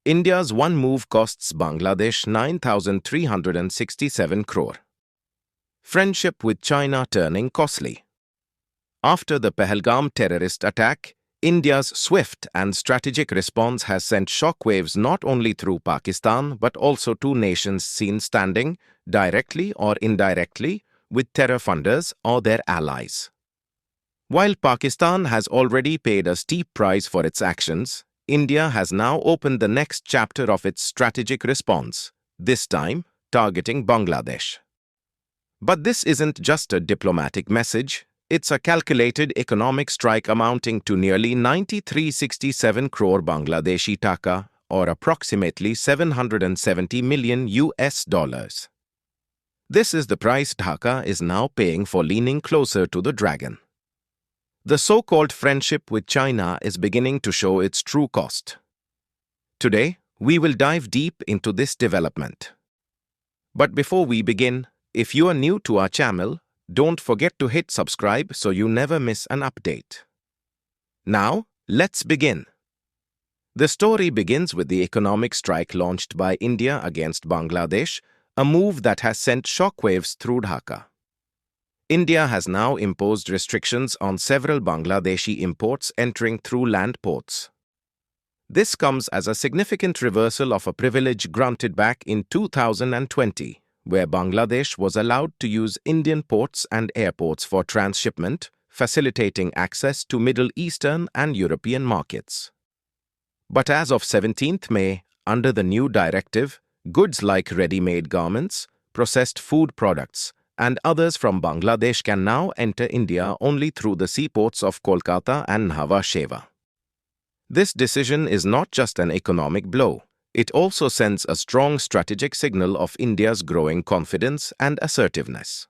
India's one move costs Bangladesh 9,367 crore. Friendship with China turning costly. After the Pahalgam terrorist attack, India's swift and strategic response has sent shockwaves not only through Pakistan but also to nations seen standing, directly or indirectly, with terror funders or their allies. While Pakistan has already paid a steep price for its actions, India has now opened the next chapter of its strategic response, this time targeting Bangladesh. But this isn't just a diplomatic message, it's a calculated economic strike amounting to nearly 9,367 crore Bangladeshi taka, or approximately $770 million. This is the price Dhaka is now paying for leaning closer to the dragon. The so-called friendship with China is beginning to show its true cost. Today, we will dive deep into this development. But before we begin, if you are new to our channel, don't forget to hit subscribe so you never miss an update. Now, let's begin. The story begins with the economic strike launched by India against Bangladesh, a move that has sent shockwaves through Dhaka. India has now imposed restrictions on several Bangladeshi imports entering through land ports. This comes as a significant reversal of a privilege granted back in 2020, where Bangladesh was allowed to use Indian ports and airports for transshipment, facilitating access to Middle Eastern and European markets. But as of 17th May, under the new directive, goods like ready-made garments, processed food products, and others from Bangladesh can now enter India only through the seaports of Kolkata and Nhava Sheva. This decision is not just an economic blow, it also sends a strong strategic signal of India's growing confidence and assertiveness.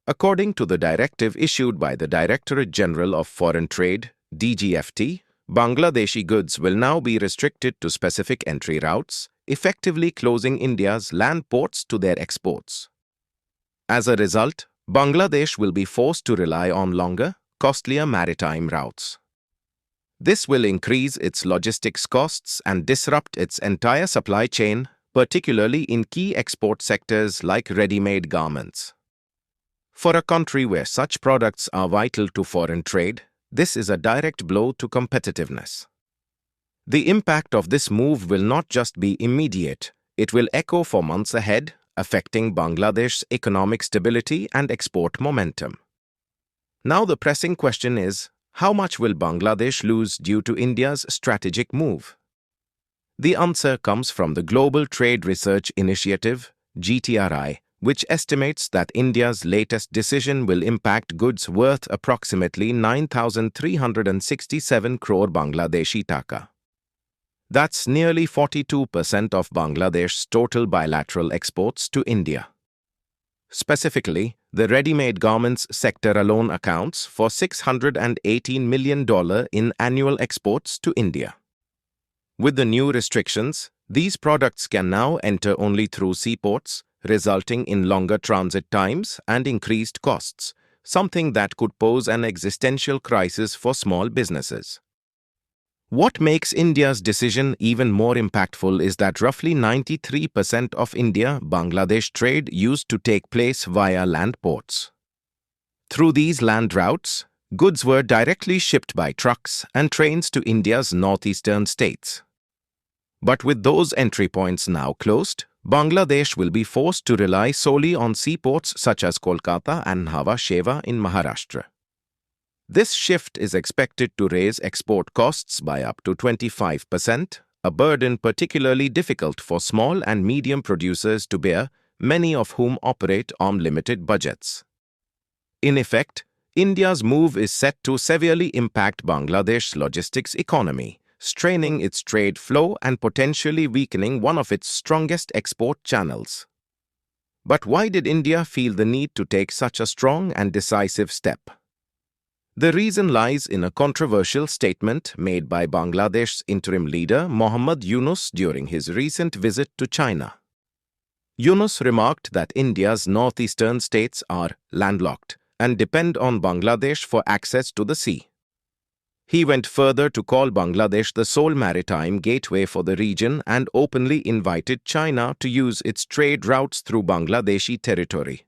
According to the directive issued by the Directorate General of Foreign Trade, DGFT, Bangladeshi goods will now be restricted to specific entry routes, effectively closing India's land ports to their exports. As a result, Bangladesh will be forced to rely on longer, costlier maritime routes. This will increase its logistics costs and disrupt its entire supply chain, particularly in key export sectors like ready-made garments. For a country where such products are vital to foreign trade, this is a direct blow to competitiveness. The impact of this move will not just be immediate, it will echo for months ahead, affecting Bangladesh's economic stability and export momentum. Now the pressing question is, how much will Bangladesh lose due to India's strategic move? The answer comes from the Global Trade Research Initiative, GTRI, which estimates that India's latest decision will impact goods worth approximately 9,367 crore Bangladeshi taka. That's nearly 42% of Bangladesh's total bilateral exports to India. Specifically, the ready-made garments sector alone accounts for $618 million in annual exports to India. With the new restrictions, these products can now enter only through seaports, resulting in longer transit times and increased costs, something that could pose an existential crisis for small businesses. What makes India's decision even more impactful is that roughly 93% of India-Bangladesh trade used to take place via land ports. Through these land routes, goods were directly shipped by trucks and trains to India's northeastern states. But with those entry points now closed, Bangladesh will be forced to rely solely on seaports such as Kolkata and Nhava Sheva in Maharashtra. This shift is expected to raise export costs by up to 25%, a burden particularly difficult for small and medium producers to bear, many of whom operate on limited budgets. In effect, India's move is set to severely impact Bangladesh's logistics economy, straining its trade flow and potentially weakening one of its strongest export channels. But why did India feel the need to take such a strong and decisive step? The reason lies in a controversial statement made by Bangladesh's interim leader Mohammad Yunus during his recent visit to China. Yunus remarked that India's northeastern states are landlocked and depend on Bangladesh for access to the sea. He went further to call Bangladesh the sole maritime gateway for the region and openly invited China to use its trade routes through Bangladeshi territory.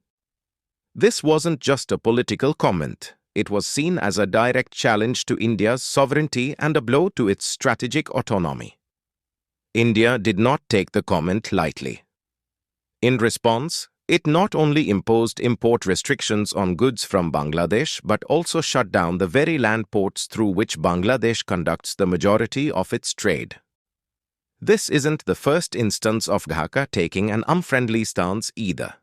This wasn't just a political comment. It was seen as a direct challenge to India's sovereignty and a blow to its strategic autonomy. India did not take the comment lightly. In response, it not only imposed import restrictions on goods from Bangladesh but also shut down the very land ports through which Bangladesh conducts the majority of its trade. This isn't the first instance of Dhaka taking an unfriendly stance either.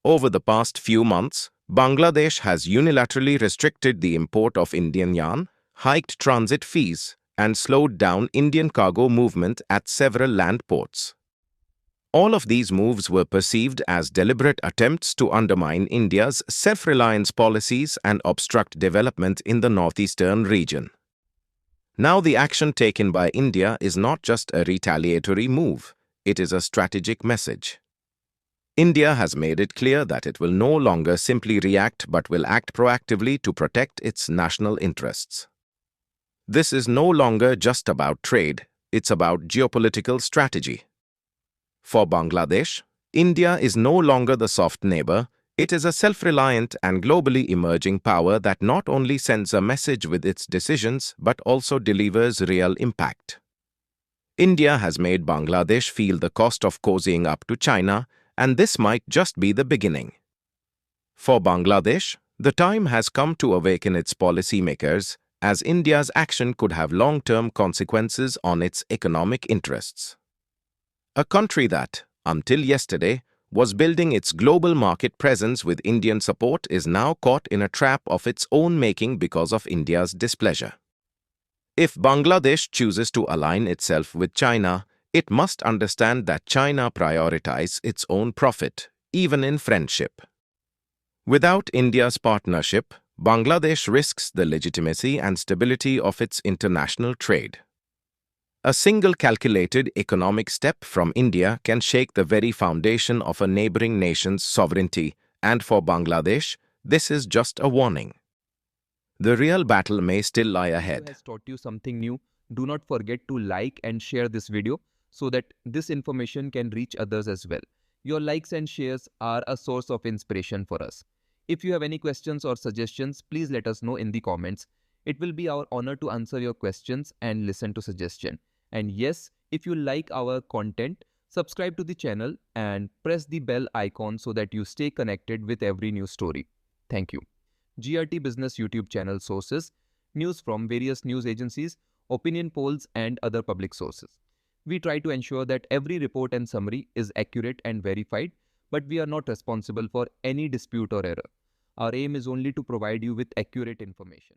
Over the past few months, Bangladesh has unilaterally restricted the import of Indian yarn, hiked transit fees, and slowed down Indian cargo movement at several land ports. All of these moves were perceived as deliberate attempts to undermine India's self-reliance policies and obstruct development in the northeastern region. Now the action taken by India is not just a retaliatory move, it is a strategic message. India has made it clear that it will no longer simply react but will act proactively to protect its national interests. This is no longer just about trade, it's about geopolitical strategy. For Bangladesh, India is no longer the soft neighbor, it is a self-reliant and globally emerging power that not only sends a message with its decisions but also delivers real impact. India has made Bangladesh feel the cost of cozying up to China, and this might just be the beginning. For Bangladesh, the time has come to awaken its policymakers, as India's action could have long-term consequences on its economic interests. A country that, until yesterday, was building its global market presence with Indian support is now caught in a trap of its own making because of India's displeasure. If Bangladesh chooses to align itself with China, it must understand that China prioritizes its own profit, even in friendship. Without India's partnership, Bangladesh risks the legitimacy and stability of its international trade. A single calculated economic step from India can shake the very foundation of a neighboring nation's sovereignty, and for Bangladesh, this is just a warning. The real battle may still lie ahead. Has taught you something new, do not forget to like and share this video so that this information can reach others as well. Your likes and shares are a source of inspiration for us. If you have any questions or suggestions, please let us know in the comments. It will be our honor to answer your questions and listen to suggestions. And yes, if you like our content, subscribe to the channel and press the bell icon so that you stay connected with every new story. Thank you. GRT Business YouTube channel sources, news from various news agencies, opinion polls and other public sources. We try to ensure that every report and summary is accurate and verified, but we are not responsible for any dispute or error. Our aim is only to provide you with accurate information.